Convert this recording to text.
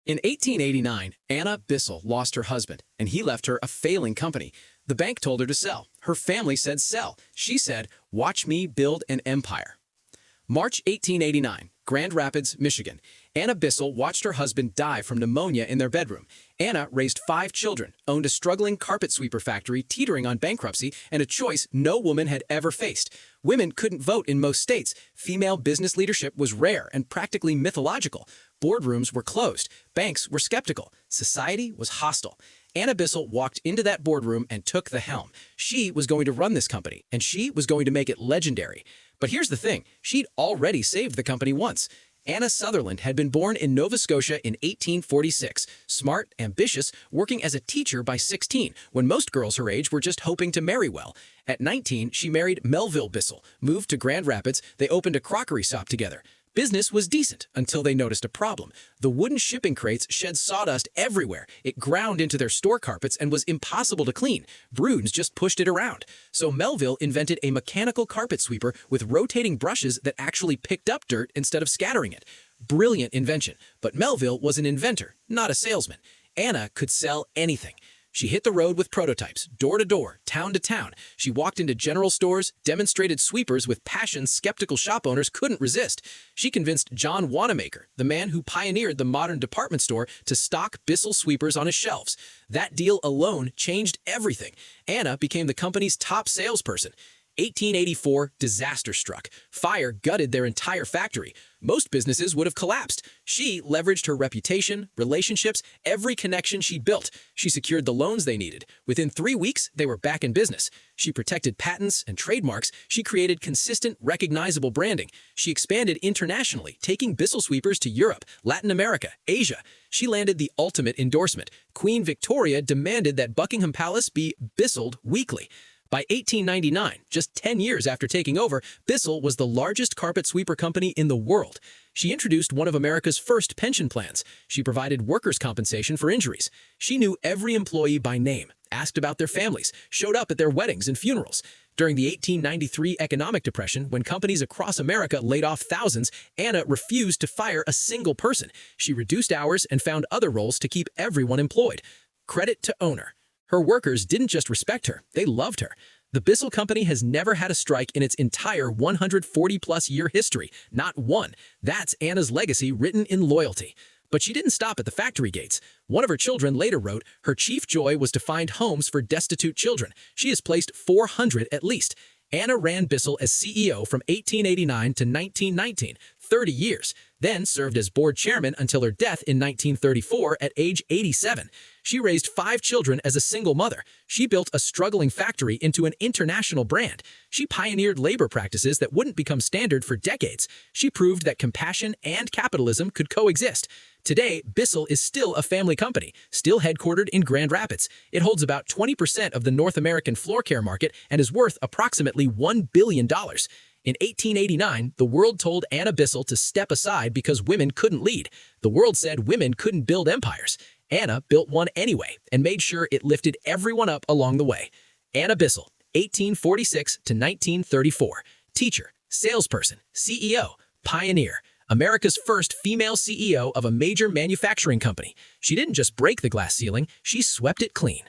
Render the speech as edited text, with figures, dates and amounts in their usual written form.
In 1889, Anna Bissell lost her husband, and he left her a failing company. The bank told her to sell. Her family said sell. She said, "Watch me build an empire." March 1889, Grand Rapids, Michigan. Anna Bissell watched her husband die from pneumonia in their bedroom. Anna raised 5 children, owned a struggling carpet sweeper factory teetering on bankruptcy, and a choice no woman had ever faced. Women couldn't vote in most states. Female business leadership was rare and practically mythological. Boardrooms were closed. Banks were skeptical. Society was hostile. Anna Bissell walked into that boardroom and took the helm. She was going to run this company, and she was going to make it legendary. But here's the thing, she'd already saved the company once. Anna Sutherland had been born in Nova Scotia in 1846, smart, ambitious, working as a teacher by 16, when most girls her age were just hoping to marry well. At 19, she married Melville Bissell, moved to Grand Rapids, they opened a crockery shop together. Business was decent until they noticed a problem. The wooden shipping crates shed sawdust everywhere. It ground into their store carpets and was impossible to clean. Brooms just pushed it around. So Melville invented a mechanical carpet sweeper with rotating brushes that actually picked up dirt instead of scattering it. Brilliant invention, but Melville was an inventor, not a salesman. Anna could sell anything. She hit the road with prototypes, door to door, town to town. She walked into general stores, demonstrated sweepers with passion skeptical shop owners couldn't resist. She convinced John Wanamaker, the man who pioneered the modern department store, to stock Bissell sweepers on his shelves. That deal alone changed everything. Anna became the company's top salesperson. 1884, disaster struck. Fire gutted their entire factory. Most businesses would have collapsed. She leveraged her reputation, relationships, every connection she built. She secured the loans they needed. Within 3 weeks, they were back in business. She protected patents and trademarks. She created consistent, recognizable branding. She expanded internationally, taking Bissell sweepers to Europe, Latin America, Asia. She landed the ultimate endorsement. Queen Victoria demanded that Buckingham Palace be Bisselled weekly. By 1899, just 10 years after taking over, Bissell was the largest carpet sweeper company in the world. She introduced one of America's first pension plans. She provided workers' compensation for injuries. She knew every employee by name, asked about their families, showed up at their weddings and funerals. During the 1893 economic depression, when companies across America laid off thousands, Anna refused to fire a single person. She reduced hours and found other roles to keep everyone employed. Credit to owner. Her workers didn't just respect her, they loved her. The Bissell Company has never had a strike in its entire 140-plus-year history, not one. That's Anna's legacy written in loyalty. But she didn't stop at the factory gates. One of her children later wrote, her chief joy was to find homes for destitute children. She has placed 400 at least. Anna ran Bissell as CEO from 1889 to 1919, 30 years, then served as board chairman until her death in 1934 at age 87. She raised 5 children as a single mother. She built a struggling factory into an international brand. She pioneered labor practices that wouldn't become standard for decades. She proved that compassion and capitalism could coexist. Today, Bissell is still a family company, still headquartered in Grand Rapids. It holds about 20% of the North American floor care market and is worth approximately $1 billion. In 1889, the world told Anna Bissell to step aside because women couldn't lead. The world said women couldn't build empires. Anna built one anyway and made sure it lifted everyone up along the way. Anna Bissell, 1846 to 1934. Teacher, salesperson, CEO, pioneer. America's first female CEO of a major manufacturing company. She didn't just break the glass ceiling, she swept it clean.